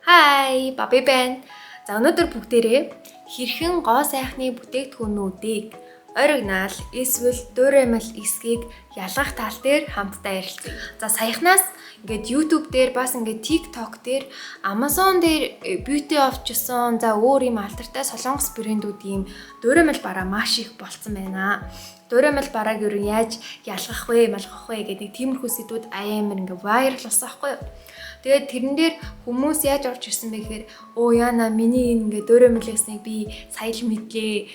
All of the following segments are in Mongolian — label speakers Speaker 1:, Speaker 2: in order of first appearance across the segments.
Speaker 1: Hi, Bobby байна. За өнөөдөр бүгдээрээ хэрхэн гоо сайхны бүтээгдэхүүнүүдийг оригинал эсвэл дуураймал эсгийг ялгах тал дээр хамтдаа ярилцъя. За саяхнаас ингээд YouTube дээр бас ингээд TikTok дээр Amazon дээр beauty of гэсэн за өөр юм алдартай солонгос брэндүүдийн дуураймал бараа маш их болцсон байна. Дуураймал барааг юу яаж ялгах вэ, малгах вэ гэдэг тиймэрхүү сэдвүүд амар ингээд viral болсон байхгүй юу? Тэгээд тэрэн дээр хүмүүс яаж орж ирсэн бэ гэхээр яана миний ингээ дуураймал гэснийг би сая л мэдлээ.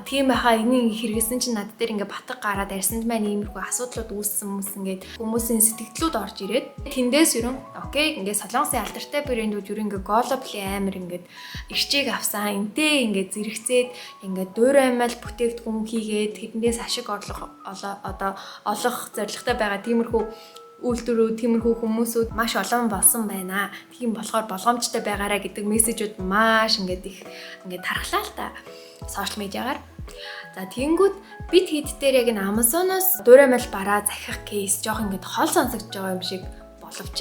Speaker 1: Тийм байхаа энийг хэрэгэлсэн чинь над дээр ингээ батг гараад арьсанд маань иймэрхүү асуудлууд үүссэн хүмүүс ингээд хүмүүсийн сэтгэлдлүүд орж ирээд тэндээс ерөн окей ингээ солонгосын алдартай брэндүүд ерөн ингээ глобали амар ингээд ирчээг авсан. Энтэй ингээ зэрэгцээд ингээ дуураймал бүтээгдэхүүн хийгээд тэрэндээс ашиг олох зорилготой байгаа тиймэрхүү үйлдвэрүүд тиймэрхүү хүмүүсүүд маш олон болсон байна. Тийм болохоор болгоомжтой байгаарай гэдэг мессежүүд маш ингээд тархлаа л та сошиал медиагаар. За тэгэнгүүт бид хэд дээр яг н Amazon-оос дуураймал бараа захих кейс жоох ингээд хол сонсогдож байгаа юм шиг боловч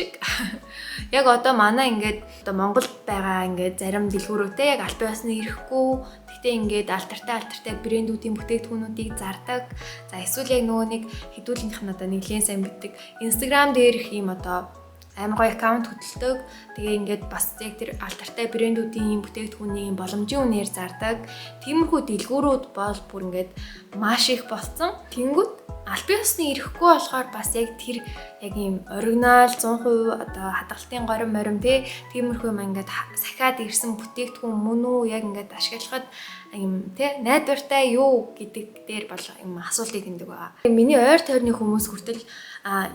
Speaker 1: яг одоо манай ингээд одоо Монголд байгаа ингээд зарим дэлгүүрүүтэй яг аль биесны ирэхгүй гэхдээ ингээд алдартай брэндүүдийн бүтээгдэхүүнүүдийг зардаг. За эсвэл яг нөгөө нэг хэдүүлнийх нь одоо нэлээд сайн мэддэг Instagram дээрх юм одоо амар гоё аккаунт хөтэлдэг. Тэгээ ингээд бас яг тэр алдартай брэндүүдийн бүтээгдэхүүнийг боломжийн үнээр зардаг. Тиймэрхүү дэлгүүрүүд бол бүр ингээд маш их болсон. Тэнгүүт аль биесны ирэхгүй болохоор бас яг тэр яг ийм оригинал 100% одоо хадгалтын горим тиймэрхүү юм ингээд сахиад ирсэн бүтээгдэхүүн мөн үү яг ингээд ашиглахад юм тий найдвартай юу гэдэг дээр бол юм асуултыг тэмдэг байгаа. Миний ойр тойрны хүмүүс хүртэл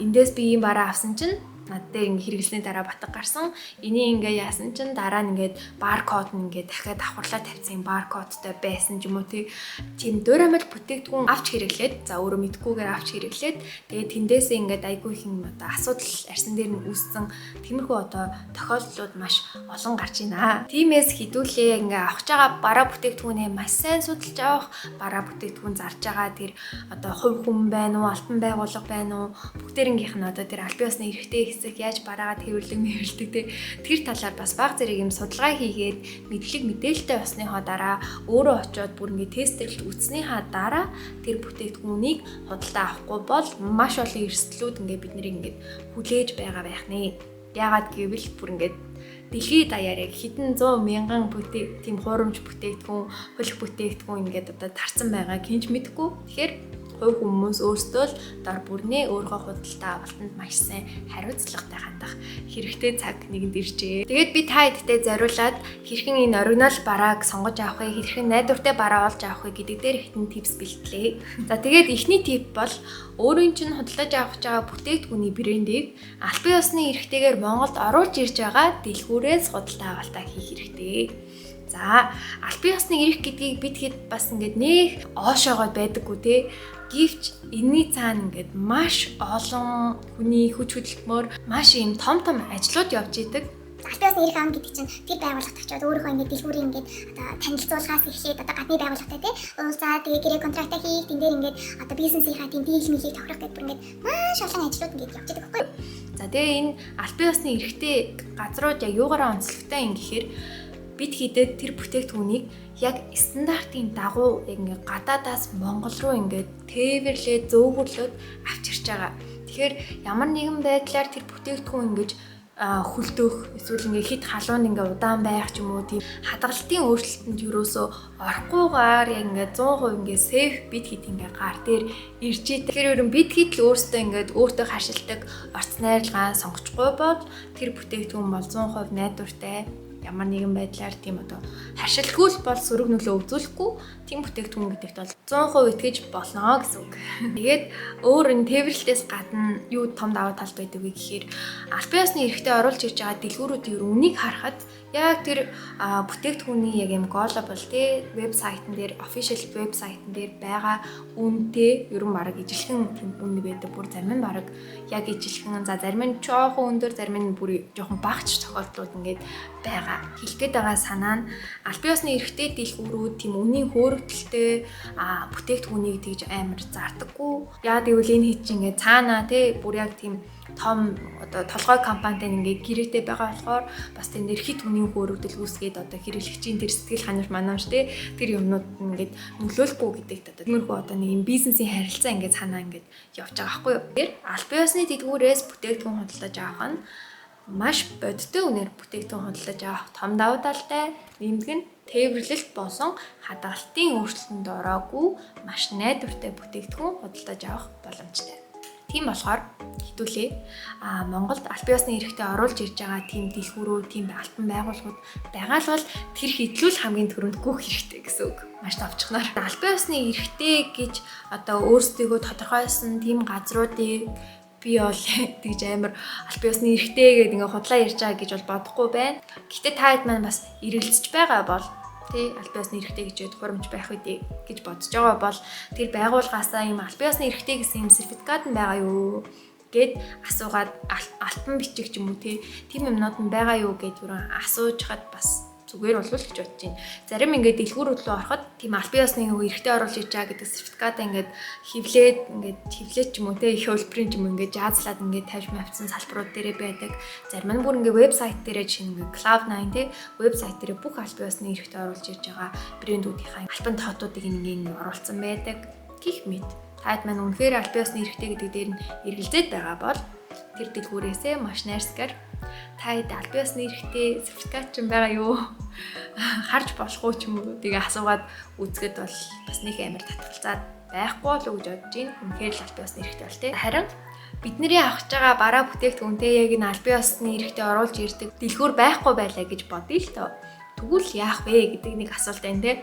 Speaker 1: эндээс би ийм бараа авсан чинь над дээр ингээ хэрэглэсний дараа батг гарсан. Энийг ингээ яасан чинь дараа нь ингээд баркод нь ингээ дахиад давхарлаа тавьсан баркодтай байсан ч юм уу тийм дуураймал бүтээгдэхүүн авч хэрэглээд за өөрөө мэдхгүйгээр авч хэрэглээд тэгээд тэндээсээ ингээд айгүй их юм одоо асуудал арьсан дээр нь үүссэн тиймэрхүү одоо тохиолдлууд маш олон гарч байна. Тиймээс хідүүлээ ингээ авах байгаа бараа бүтээгдэхүүнээ маш сайн судалж авах, бараа бүтээгдэхүүн зарж байгаа тэр одоо хувь хүн байна уу, алтан байгууллага байна уу бүгдээрнгийнх нь одоо тэр аль биесны эрхтэй яаж бараагаа тэрвэрлдэг тэр талаар бас баг зэрэг юм судалгаа хийгээд мэдээлэлтэй болсныхоо дараа өөрөө очиод бүр ингээ тестерлт үтснийхаа дараа тэр бүтээгдэхүүнийг худалдаа авахгүй бол маш олон эрсдлүүд ингээ бид нарыг ингээ хүлээж байгаа байх нэ. Яагаад гэвэл бүр ингээ дэлхийд даяар яг хэдэн 100 мянган тийм хуурамч бүтээгдэхүүн, хөлөх бүтээгдэхүүн ингээд одоо тарцсан байгаа гинж мэдгүй. Тэгэхээр хувь хүмүүс өөрсдөө л дор бүрнээ өөрийнхөө худалдаа авалтанд маш сайн хариуцлагатай хандах хэрэгтэй цаг нэгэнд иржээ. Тэгээд би та хэдтэй зориулаад хэрхэн энэ оригинал барааг сонгож авах вэ, хэрхэн найдвартай бараа олж авах вэ гэдэг дээр ихэнх типс бэлтлээ. За тэгээд эхний тип бол өөрийн чинь худалдаж авах байгаа бүтээгдэхүүний брендийг аль бие усны эрхтэйгээр Монголд оруулж ирж байгаа дэлгүүрээс худалдаа авалтаа хийх хэрэгтэй. За аль бие усны эрх гэдгийг бид хэд бас ингээд нэг оошоогоо байдаггүй те. Гэвч энэний цаана ингээд маш олон хүний хүч хөдөлмөр маш юм том ажлууд явж идэг.
Speaker 2: Аль биесны эрх аавна гэдэг чинь тэр байгууллагт очиод өөрийнхөө ингээд дэлгүүрийн ингээд одоо танилцуулгаас эхлээд одоо гадны байгууллагатай тий. За тэгээ гэрээ контрактаа хийх тэн дээр ингээд одоо бизнесийнхаа тийм дийл мэлийг тохирох гэдэг бүр ингээд маш олон ажлууд ингээд явж идэг байхгүй юу?
Speaker 1: За тэгээ энэ аль биесны эрхтэй газрууд яг юугаараа онцлогтой юм гэхээр бид хийдэг тэр бүтээгдэхүүнийг яг стандартын дагуу яг ингээ гадаадаас Монгол руу ингээ тээвэрлээд зөөвөрлөд авчирч байгаа. Тэгэхээр ямар нэгэн байдлаар тэр бүтээгдэхүүн ингэж хүлдөх эсвэл ингээ хит халуун ингээ удаан байх ч юм уу тийм хадгалтын өөрчлөлтөнд юусоо орохгүйгээр яг ингээ 100% ингээ сейф бид хит ингээ гар дээр ирж идэг. Тэгэхээр ерөн бид хит л өөртөө ингээ өөртөө харшилдаг орц найрлагаа сонгохгүй бол тэр бүтээгдэхүүн бол 100% найдвартай ямар нэгэн байдлаар тийм одоо харшилгүй бол сөрөг нөлөө үзүүлэхгүй тийм бүтээгдэхүүн гэдэгт бол 100% итгэж болно гэсэн үг. Тэгээд өөр энэ тээвэрлэлтээс гадна юу том даваа тал байдаг вэ гэхээр аль биесны эрхтэй оруулж ирж байгаа дэлгүүрүүдийн үнийг харахад яг тэр бүтээгдэхүүний яг юм глобал тий вебсайтн дээр official вебсайтн дээр байгаа үнэтэй ерөн бараг ижилхэн тийм үн байдаг. Бүр зарим нь бараг яг ижилхэн за зарим нь жоохон өндөр зарим нь бүр жоохон багч тохиолдлууд ингээд байгаа. байгаа. Хэлэх гээд байгаа санаа нь аль бие усны эрхтэй дэлгүүрүүд тийм үнийн хөөрөгдөлтэй бүтээгдэхүүнийг тэгж амар зардаггүй. Яагаад гэвэл энэ хэд ч ингээд цаана тий бүр яг тийм том одоо толгой компанитай ингээд гэрээтэй байгаа болохоор бас тэр нэрхит үнийн хөөрөгдөл үүсгээд одоо хэрэглэгчийн тэр сэтгэл ханамж манамж тэр юмнууд ингээд нөлөөлөхгүй гэдэгт одоо тиймэрхүү одоо нэг юм бизнесийн харилцаа ингээд цаанаа ингээд явж байгаа байхгүй юу. Тэр аль бие усны дэлгүүрээс бүтээгдэхүүн худалдаж авах нь маш бодиттой үнээр бүтээгдэхүүн худалдаж авах том давуу талтай. Нэмдэг нь тээвэрлэлт болон хадгалтын өөрчлөлтөнд ороогүй маш найдвартай бүтээгдэхүүн худалдаж авах боломжтой. Тийм болохоор хэдүүлээ Монголд аль бие усны эрхтэй оруулж ирж байгаа тийм дэлгүүрүүд, тийм алтан байгууллагууд байгаа л бол тэр хэдлүүл хамгийн түрүүнд гүөх хэрэгтэй гэсэн үг. Маш товчхоноор аль бие усны эрхтэй гэж одоо өөрсдийгөө тодорхойлсон тийм газруудыг би бол тэгж амар аль бие усны эрхтэй гэдэг ингээ худлаа ярьж байгаа гэж бол бодохгүй байна. Гэхдээ та хэд маань бас эргэлзэж байгаа бол тий аль бие усны эрхтэй гэж хуримж байх үедээ гэж бодож байгаа бол тэр байгууллагаасаа ийм аль бие усны эрхтэй гэсэн юм сертификат нь байгаа юу гэд асуугаад алтан бичиг ч юм уу тийм юмнууд нь байгаа юу гэд түрүүн асууж хад бас зүгээр болов л гэж бодож байна. Зарим ингээд дэлгүүрүүд рүү ороход тийм аль бие усны нөгөө эрхтэй оруулж иж байгаа гэдэг сертификатаа ингээд хевлээд ч юм уу их хөлбөрийн ч юм ингээд жаазлаад ингээд тавьж мавцсан салбарууд дээрээ байдаг. Зарим нь бүр ингээд вебсайт дээрээ жишээ нь Cloud9 вебсайт дээрээ бүх аль бие усны эрхтэй оруулж иж байгаа брэндүүдийн альбан тоотуудыг ингээд оруулсан байдаг. Гэх мэт. Таад маань үнэхээр аль бие усны эрхтэй гэдэг дээр нь эргэлзээд байгаа бол тэр дэлгүүрээсээ маш найрсгаар таад аль бие усны эрхтэй сертификат ч байгаа юу? Харж болох уу ч юм уу тэгээ асуугаад үзэхэд бол бас нэг амар татгалзаад байхгүй болов уу гэж бодож байна. Үнэхээр л аль бие усны эрхтэй бол тээ. Харин бидний авах байгаа бараа бүтээгдэхүүнтэй яг энэ аль бие усны эрхтэй оруулж ирдэг дэлгүүр байхгүй байлаа гэж бодъё л тоо. Тэгвэл яах вэ гэдэг нэг асуулт байна тээ.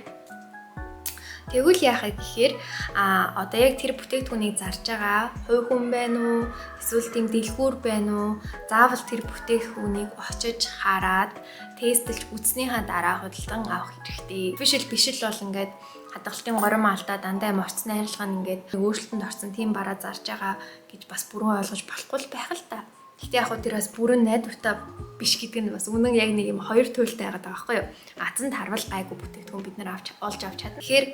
Speaker 1: Тэгвэл яах гэхээр одоо яг тэр бүтээгдэхүүнийг зарж байгаа хувь хүн байна уу эсвэл тийм дэлгүүр байна уу заавал тэр бүтээгдэхүүнийг очиж хараад тестэлж үзснийхаа дараа худалдан авах хэрэгтэй. Биш л бол ингээд хадгалтын горим алдаа дандаа юм оцсон арилга нь ингээд өөрчлөлтөнд орсон тийм бараа зарж байгаа гэж бас бүрэн ойлгож болохгүй байх л та. Гэхдээ яг хөө тэр бас бүрэн найдвартай биш гэдэг нь бас үнэн яг нэг юм хоёр туйлтай байгаа байхгүй юу? Азан тарвал гайгүй бүтээгдэхүүн бид нар олж авч чадна. Тэгэхээр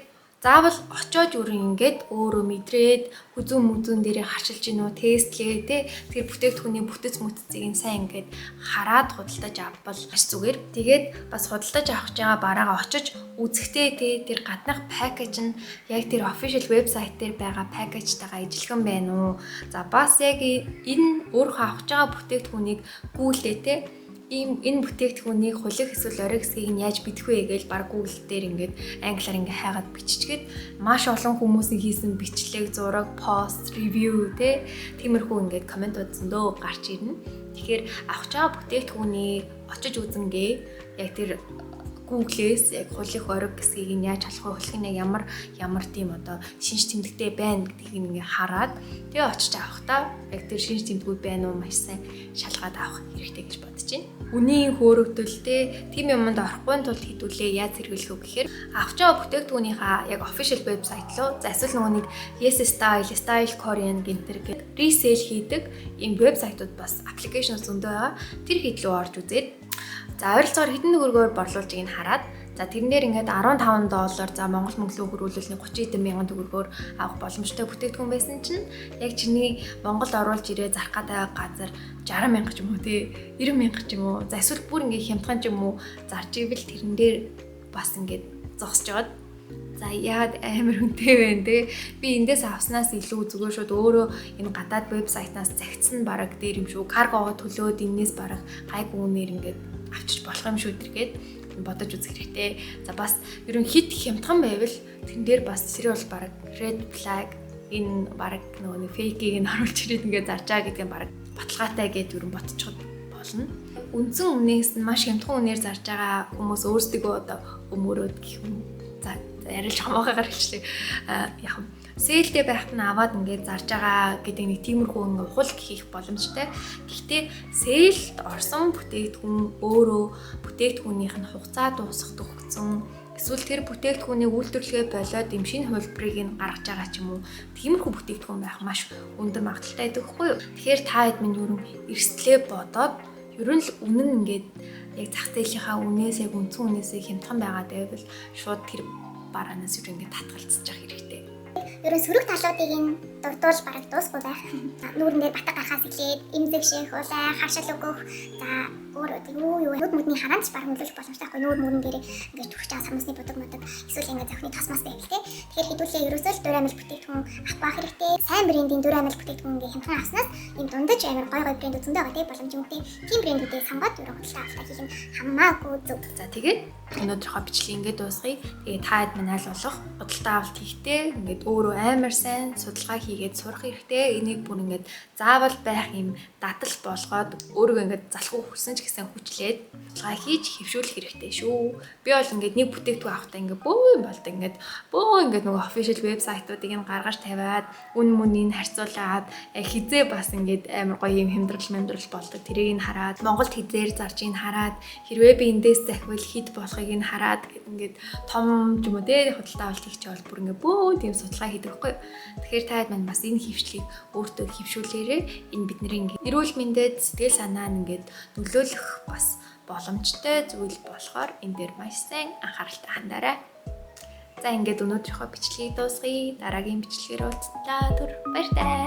Speaker 1: заавал очиод үрэн ингээд өөрөө мэдрээд хүзүүн дээрээ харчилж гинөө тестлээ тэр бүтээгдэхүүний бүтэц мүтцийг нь сайн ингээд хараад худалдаж авбал маш зүгээр. Тэгээд бас худалдаж авах гэж байгаа бараагаа очиж үзэхдээ тэр гаднах пакэж нь яг тэр official website дээр байгаа пакэжтайгаа ижилхэн байна уу? За бас яг энэ өөрөө авах гэж байгаа бүтээгдэхүүнийг гуйлдээ энэ бүтээгдэхүүнийг хулиг эсвэл орой хэсгийг нь яаж бидэх вэ гэж баг Google дээр ингээд англиар ингээд хайгаад биччихгээд маш олон хүмүүсийн хийсэн бичлэг, зураг, пост, ревю тиймэрхүү ингээд комментууд зөндөө гарч ирнэ. Тэгэхээр авах байгаа бүтээгдэхүүнийг очиж үзэнгээ яг тэр Google-ээс яг хулих орог хэсгийг нь яаж халах вэ? Хулихын ямар тийм одоо шинж тэмдэгтэй байна гэдгийг ингээ хараад тэгээ очиж авахдаа яг тэр шинж тэмдгүүд байна уу маш сайн шалгаад авах хэрэгтэй гэж бодож байна. Үнийн хөөрөгдөлтэй тийм юмд орохгүй тул хэдүүлээ яаж хэрэглэх вэ гэхээр авч байгаа бүтээгдэхүүнийхаа яг official website руу за эсвэл нөгөө нэг Yes Style Korean гэнтэр гээд resale хийдэг ийм вебсайтууд бас аппликейшн зөндөө байгаа. Тэр хэд рүү орж үзээд за ойролцоогоор хэдэн төгрөгөөр борлуулжийг нь хараад за тэрнээр ингээд $15 за Монгол мөнгөлөөр хөрвүүлэлний 30 мянган төгрөгөөр авах боломжтой бүтээгдэхүүн байсан чинь яг чиний Монгол оруулж ирээ зарах гэдэг газар 60 мянга ч юм уу 90 мянга ч юм уу за эсвэл бүр ингээд хямдхан ч юм уу зарж ивэл тэрэн дээр бас ингээд зогсож жоод за яагаад амар хүнтэй байна би эндээс авснаас илүү зүгээр шууд өөрөө энэ гадаад вебсайтаас загтсан бараг дээр юм шүү каргогоо төлөөд энэс бараг гайгүй үнээр ингээд авчиж болох юм шүү тэргээд бодож үзэх хэрэгтэй. За бас ерөн хит хямдхан байвал тэн дээр бас serial баг red flag энэ баг нөгөө фейкийг нь оруулж ирээд ингээд зарж байгаа гэдэг нь баг баталгаатай гэдээ ерөн ботчиход болно. Үндсэн үнээс нь маш хямдхан үнээр зарж байгаа хүмүүс өөрсдөө одоо өмөрөөд гэх юм. За ярилж хамаагаа гаргачлаа. Яг сээлтэй байхад нь аваад ингээд зарж байгаа гэдэг нэг тиймэрхүү ингээ ухал хийх боломжтой. Гэхдээ сээлд орсон бүтээгдэхүүн өөрөө бүтээгдэхүүнийх нь хугацаа дуусах төгссөн эсвэл тэр бүтээгдэхүүнийг үйлдвэрлэгээ болоод юм шинэ хувилбарыг нь гаргаж байгаа ч юм уу тиймэрхүү бүтээгдэхүүн байх маш өндөр магадлалтай байдаг хгүй юу. Тэгэхээр та хэд минь ерөн эрсдлээ бодоод ерөн л үнэн ингээд яг зах зээлийнхаа үнээс яг үндсэн үнээсээ хямдхан байгаа байвал шууд тэр бараанаас юу ингээд татгалцчих хэрэгтэй.
Speaker 2: Ерөн сөрөг талуудыг нь дурдуул бараг дуусгүй байх. Нүүрэн дээр батг гарахаас эхлээд эмзэг ших, улай, хашаал өгөх, за өөр нүд мөдний хараанч бараг нөлөөлөх боломжтой байхгүй. Нүүр мөрөн дээр ингээд түрч байгаа самсны будаг эсвэл ингээд зохины тосмос байв те. Тэгэхээр хэдүүлээ ерөөсөө л дурамил бүтээгдэхүүн авах хэрэгтэй. Сайн брендийн дурамил бүтээгдэхүүн ингээд хямдхан авснаас ийм дундаж амар гой брэнд зөндөө байгаа те боломж юмтэй. Тим брэндүүдийг сонгоод ерөн худалдаа авалтаа хийх нь хамаагүй зөв.
Speaker 1: За тэгээд өнөөдрийнхөө бичлэгийг ингээд дуусгая. Тэгээд та хэд минь аль болох худалдаа авалт хийхдээ ингээд өөрөө амар сайн судалгаа хийгээд сурах хэрэгтэй. Энийг бүр ингээд заавал байх юм дадал болгоод өөрийгөө ингээд залхуу хүссэн ч гэсэн хүчлээд судалгаа хийж хэвшүүлэх хэрэгтэй шүү. Би бол ингээд нэг бүтээгдэхүүн авахдаа ингээд бөө ингээд нөгөө official вебсайтуудыг нь гаргаж тавиад үн мөнийг харьцуулаад хизээ бас ингээд амар гоё юм хэмдрэл болдог. Тэрийг нь хараад Монголд хизээр зарж ийн хараад хэрвээ би эндээс захивал хэд болохыг нь хараад ингээд том ч юм уу те худалдаа авалт хийчих бол бүр ингээд бөө тийм судалгаа хийдэг байхгүй юу. Тэгэхээр таад маань бас энэ хөвчлийг өөртөө хөвшүүлээрээ энэ бидний ингээд эрүүл мэндэд сэтгэл санаа нь ингээд нөлөөлөх бас боломжтой зүйл болохоор энэ дээр маш сайн анхааралтай хандаарай. За ингээд өнөөдрийнхөө бичлэгийг дуусгая. Дараагийн бичлэгээр уулзлаа. Баяр таа.